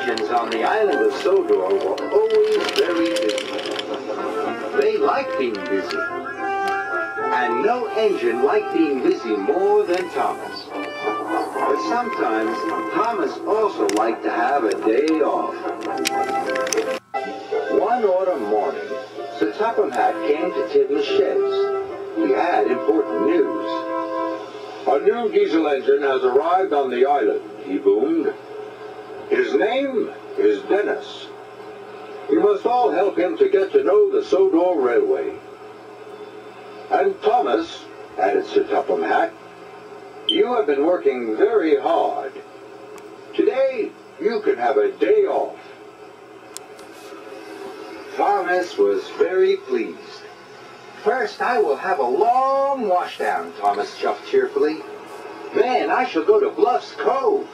engines on the island of Sodor were always very busy. They liked being busy. And no engine liked being busy more than Thomas. But sometimes, Thomas also liked to have a day off. One autumn morning, Sir Topham Hatt came to Tidman's sheds. He had important news. "A new diesel engine has arrived on the island," he boomed. "His name is Dennis. You must all help him to get to know the Sodor Railway. And Thomas," added Sir Topham Hatt, "you have been working very hard. Today, you can have a day off." Thomas was very pleased. "First, I will have a long washdown," Thomas chuffed cheerfully. "Then I shall go to Bluff's Cove."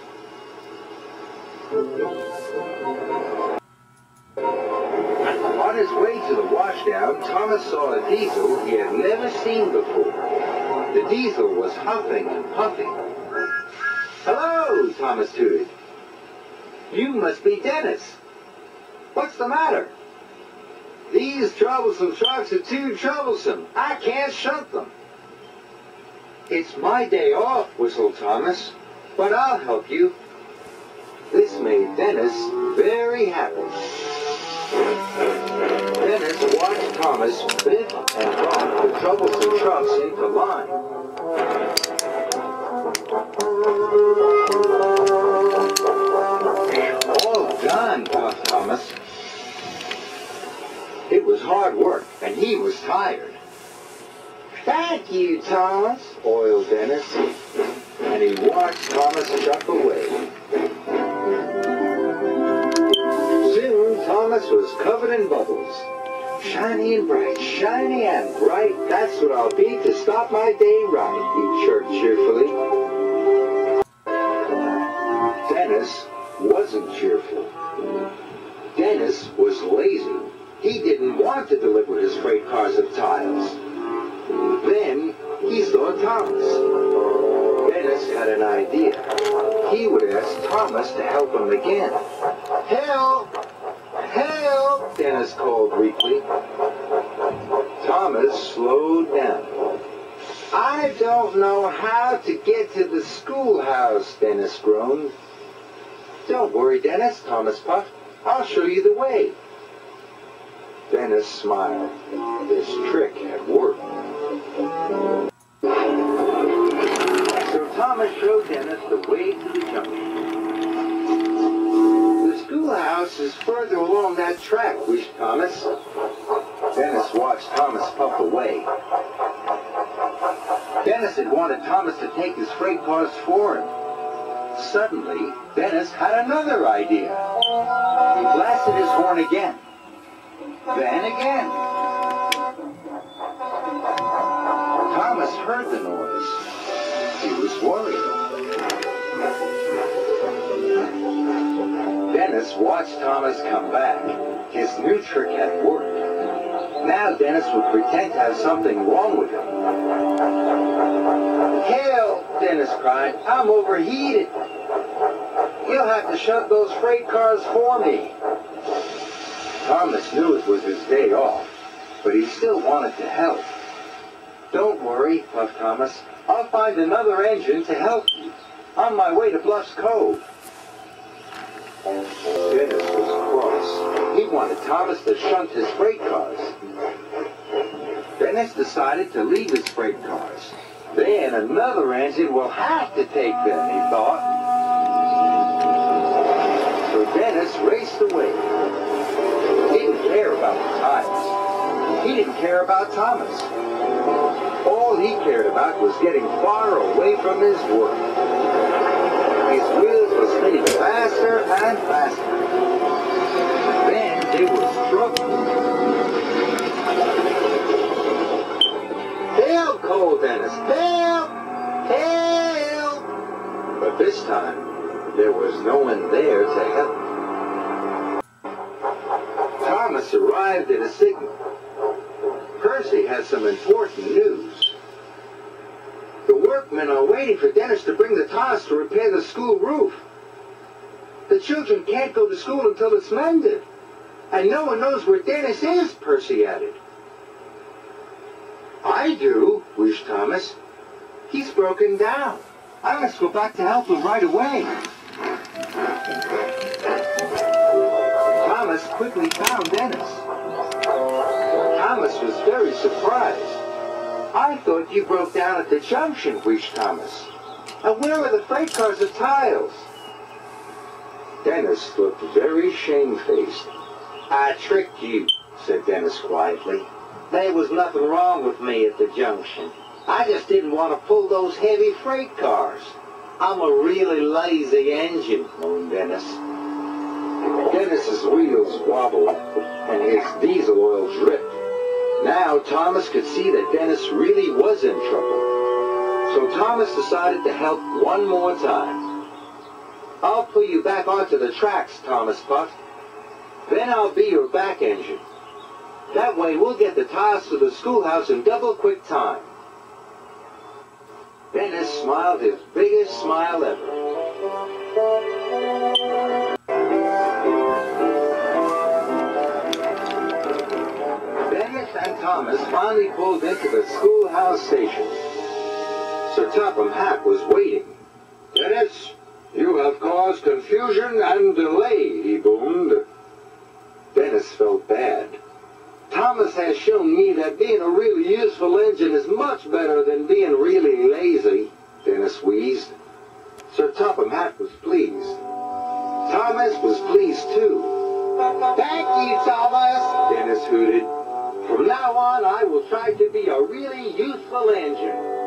On his way to the washdown, Thomas saw a diesel he had never seen before. The diesel was huffing and puffing. "Hello," Thomas tooted. "You must be Dennis. What's the matter?" "These troublesome trucks are too troublesome. I can't shunt them." "It's my day off," whistled Thomas, "but I'll help you." This made Dennis very happy. Dennis watched Thomas bit and brought the troublesome trucks into line. "All done," puffed Thomas. It was hard work, and he was tired. "Thank you, Thomas," oiled Dennis, and he watched Thomas chuck away. Soon, Thomas was covered in bubbles. "Shiny and bright, shiny and bright, that's what I'll be to stop my day right," he chirped cheerfully. Dennis wasn't cheerful. Dennis was lazy. He didn't want to deliver his freight cars of tiles. Then he saw Thomas. Dennis had an idea. He would ask Thomas to help him again. "Help! Help!" Dennis called weakly. Thomas slowed down. "I don't know how to get to the schoolhouse," Dennis groaned. "Don't worry, Dennis," Thomas puffed. "I'll show you the way." Dennis smiled. This trick had worked. So Thomas showed Dennis the way to the junction. "The schoolhouse is further along that track," wished Thomas. Dennis watched Thomas puff away. Dennis had wanted Thomas to take his freight cars for him. Suddenly, Dennis had another idea. He blasted his horn again. Then again. Thomas heard the noise. He was worried. Dennis watched Thomas come back. His new trick had worked. Now Dennis would pretend to have something wrong with him. "Help!" Dennis cried. "I'm overheated. You'll have to shunt those freight cars for me." Thomas knew it was his day off, but he still wanted to help. "Don't worry," puffed Thomas. "I'll find another engine to help you. On my way to Bluff's Cove." Dennis was cross. He wanted Thomas to shunt his freight cars. Dennis decided to leave his freight cars. Then another engine will have to take them, he thought. So Dennis raced away. He didn't care about the tires. He didn't care about Thomas. All he cared about was getting far away from his work. His wheels were spinning faster and faster. Then there was trouble. "Help!" called Dennis. "Help! Help!" But this time, there was no one there to help. Thomas arrived at a signal. Percy has some important news. "The workmen are waiting for Dennis to bring the tires to repair the school roof." The children can't go to school until it's mended. And no one knows where Dennis is, Percy added. I do, wheezed Thomas. He's broken down. I must go back to help him right away. Thomas quickly found Dennis. Thomas was very surprised. I thought you broke down at the junction, wheezed Thomas. And where are the freight cars of tiles? Dennis looked very shamefaced. I tricked you, said Dennis quietly. There was nothing wrong with me at the junction. I just didn't want to pull those heavy freight cars. I'm a really lazy engine, moaned Dennis. Dennis's wheels wobbled and his diesel oil dripped. Now Thomas could see that Dennis really was in trouble. So Thomas decided to help one more time. I'll pull you back onto the tracks, Thomas puffed. Then I'll be your back engine. That way we'll get the tiles to the schoolhouse in double quick time. Dennis smiled his biggest smile ever. Dennis and Thomas finally pulled into the schoolhouse station. Sir Topham Hatt was waiting. Dennis, you have caused confusion and delay, he boomed. Dennis felt bad. Thomas has shown me that being a really useful engine is much better than being really lazy, Dennis wheezed. Sir Topham Hatt was pleased. Thomas was pleased too. Thank you, Thomas, Dennis hooted. From now on, I will try to be a really useful engine.